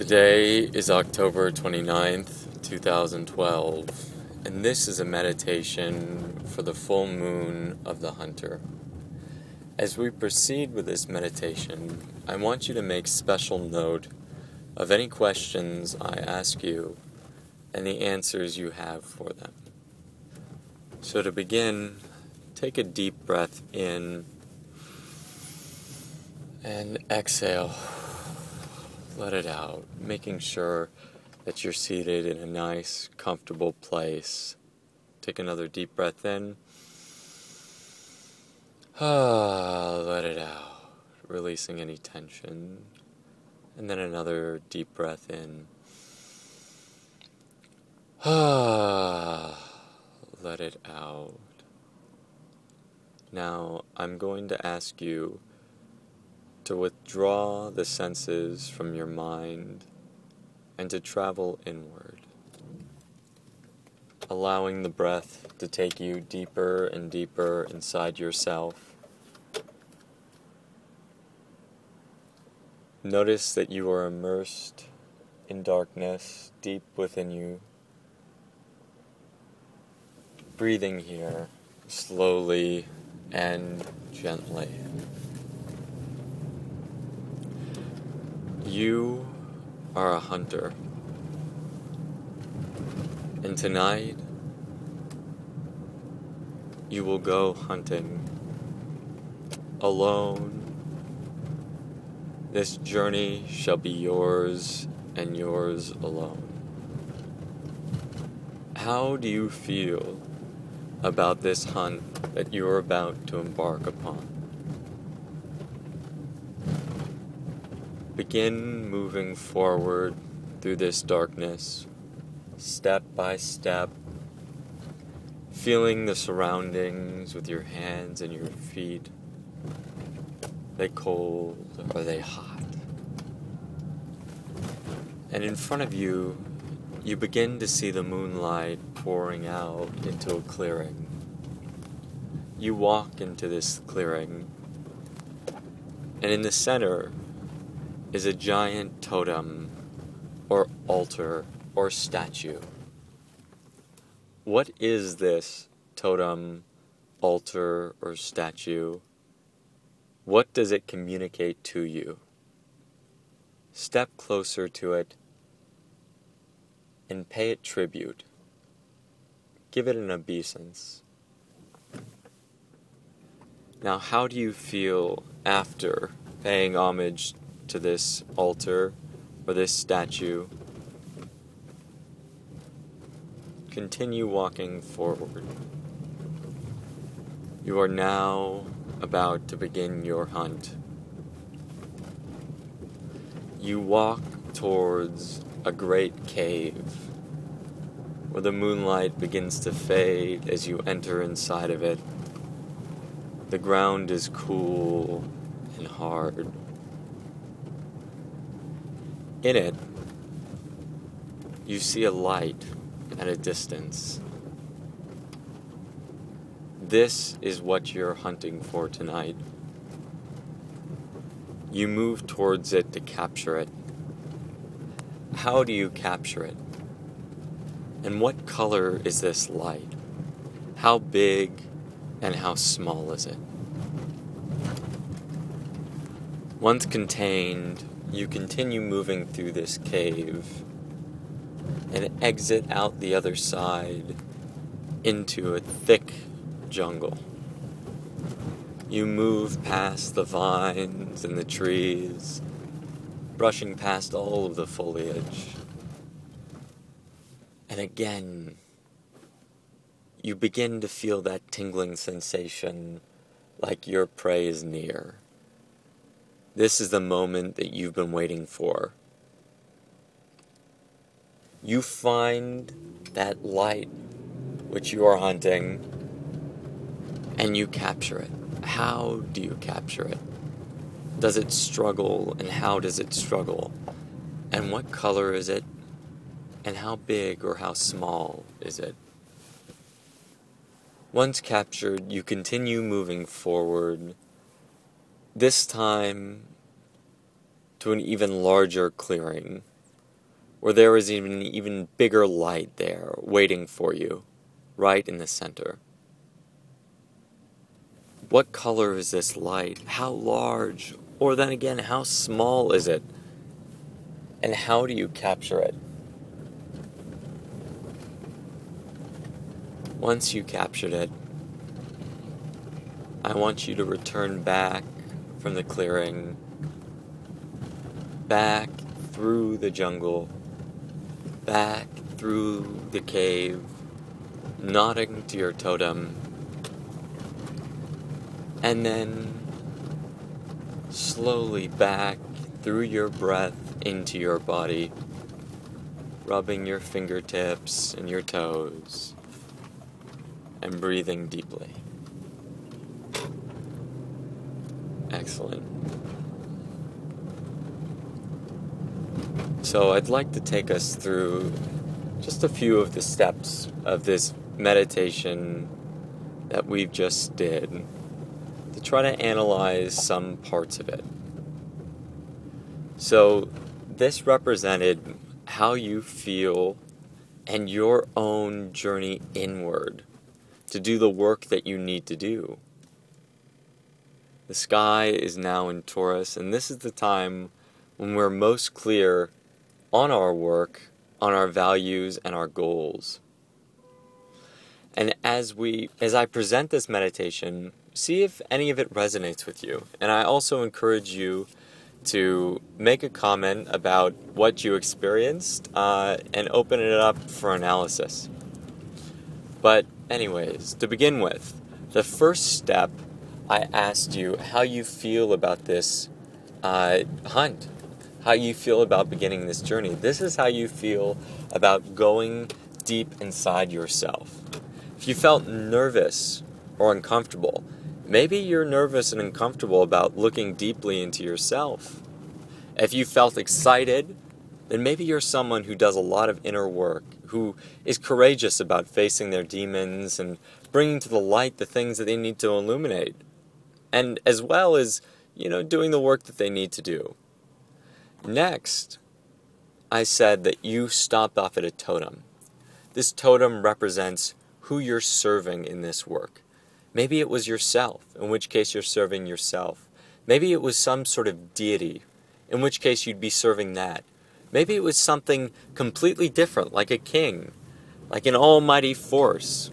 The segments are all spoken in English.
Today is October 29th, 2012, and this is a meditation for the full moon of the hunter. As we proceed with this meditation, I want you to make special note of any questions I ask you and the answers you have for them. So to begin, take a deep breath in and exhale. Let it out, making sure that you're seated in a nice, comfortable place. Take another deep breath in. Let it out, releasing any tension. And then another deep breath in. Let it out. Now, I'm going to ask you to withdraw the senses from your mind and to travel inward, allowing the breath to take you deeper and deeper inside yourself. Notice that you are immersed in darkness deep within you, breathing here slowly and gently. You are a hunter, and tonight you will go hunting alone. This journey shall be yours and yours alone. How do you feel about this hunt that you are about to embark upon? Begin moving forward through this darkness, step by step, feeling the surroundings with your hands and your feet. Are they cold? Are they hot? And in front of you, you begin to see the moonlight pouring out into a clearing. You walk into this clearing, and in the center is a giant totem, or altar, or statue. What is this totem, altar, or statue? What does it communicate to you? Step closer to it and pay it tribute. Give it an obeisance. Now, how do you feel after paying homage to this altar or this statue? Continue walking forward. You are now about to begin your hunt. You walk towards a great cave where the moonlight begins to fade as you enter inside of it. The ground is cool and hard. In it, you see a light at a distance. This is what you're hunting for tonight. You move towards it to capture it. How do you capture it? And what color is this light? How big and how small is it? Once contained, you continue moving through this cave and exit out the other side into a thick jungle. You move past the vines and the trees, brushing past all of the foliage. And again, you begin to feel that tingling sensation like your prey is near. This is the moment that you've been waiting for. You find that light which you are hunting, and you capture it. How do you capture it? Does it struggle, and how does it struggle? And what color is it? And how big or how small is it? Once captured, you continue moving forward, this time to an even larger clearing or there is an even bigger light there waiting for you, right in the center? What color is this light? How large? Or then again, how small is it? And how do you capture it? Once you captured it, I want you to return back from the clearing, back through the jungle, back through the cave, nodding to your totem, and then slowly back through your breath into your body, rubbing your fingertips and your toes, and breathing deeply. Excellent. So I'd like to take us through just a few of the steps of this meditation that we've just did to try to analyze some parts of it. So this represented how you feel and your own journey inward to do the work that you need to do. The sky is now in Taurus, and this is the time when we're most clear on our work, on our values, and our goals. And as I present this meditation, see if any of it resonates with you. And I also encourage you to make a comment about what you experienced and open it up for analysis. But anyways, to begin with, the first step, I asked you how you feel about this hunt, how you feel about beginning this journey. This is how you feel about going deep inside yourself. If you felt nervous or uncomfortable, maybe you're nervous and uncomfortable about looking deeply into yourself. If you felt excited, then maybe you're someone who does a lot of inner work, who is courageous about facing their demons and bringing to the light the things that they need to illuminate. And as well as, doing the work that they need to do. Next, I said that you stopped off at a totem. This totem represents who you're serving in this work. Maybe it was yourself, in which case you're serving yourself. Maybe it was some sort of deity, in which case you'd be serving that. Maybe it was something completely different, like a king, like an almighty force.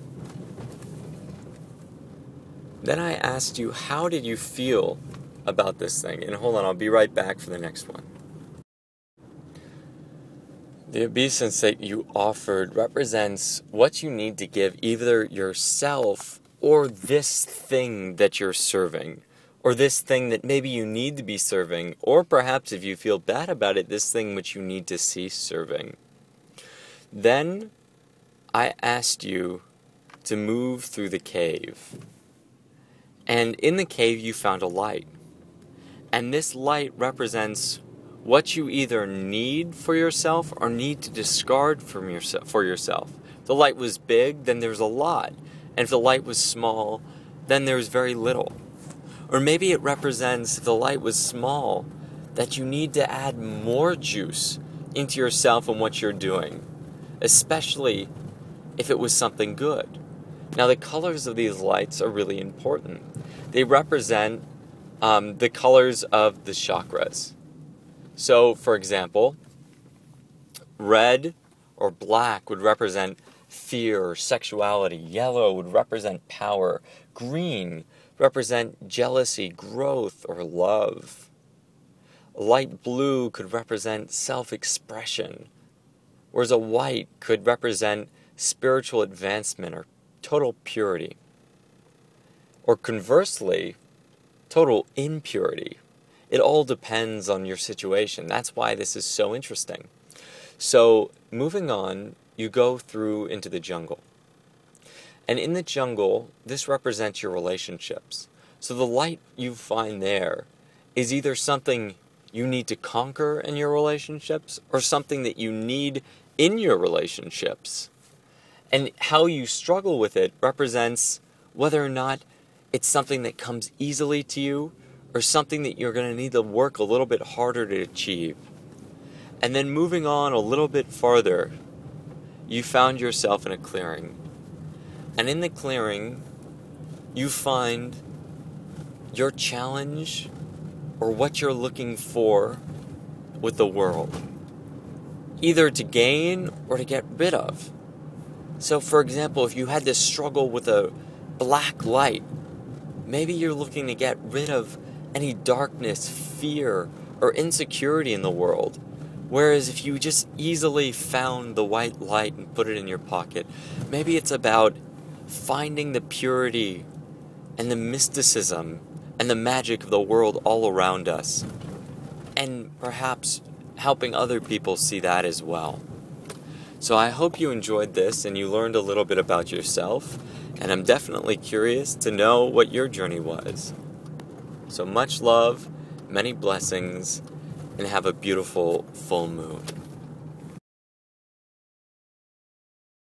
Then I asked you, how did you feel about this thing? And hold on, I'll be right back for the next one. The obeisance that you offered represents what you need to give either yourself or this thing that you're serving, or this thing that maybe you need to be serving, or perhaps if you feel bad about it, this thing which you need to cease serving. Then I asked you to move through the cave. And in the cave you found a light. And this light represents what you either need for yourself or need to discard for yourself. If the light was big, then there's a lot. And if the light was small, then there's very little. Or maybe it represents, if the light was small, that you need to add more juice into yourself and what you're doing, especially if it was something good. Now, the colors of these lights are really important. They represent the colors of the chakras. So, for example, red or black would represent fear or sexuality. Yellow would represent power. Green represent jealousy, growth, or love. Light blue could represent self-expression, whereas a white could represent spiritual advancement or total purity. Or conversely, total impurity. It all depends on your situation. That's why this is so interesting. So, moving on, you go through into the jungle. And in the jungle, this represents your relationships. So the light you find there is either something you need to conquer in your relationships or something that you need in your relationships. And how you struggle with it represents whether or not it's something that comes easily to you or something that you're going to need to work a little bit harder to achieve. And then moving on a little bit farther, you found yourself in a clearing. And in the clearing, you find your challenge or what you're looking for with the world, either to gain or to get rid of. So, for example, if you had this struggle with a black light, maybe you're looking to get rid of any darkness, fear, or insecurity in the world. Whereas if you just easily found the white light and put it in your pocket, maybe it's about finding the purity and the mysticism and the magic of the world all around us, and perhaps helping other people see that as well. So I hope you enjoyed this and you learned a little bit about yourself, and I'm definitely curious to know what your journey was. So much love, many blessings, and have a beautiful full moon.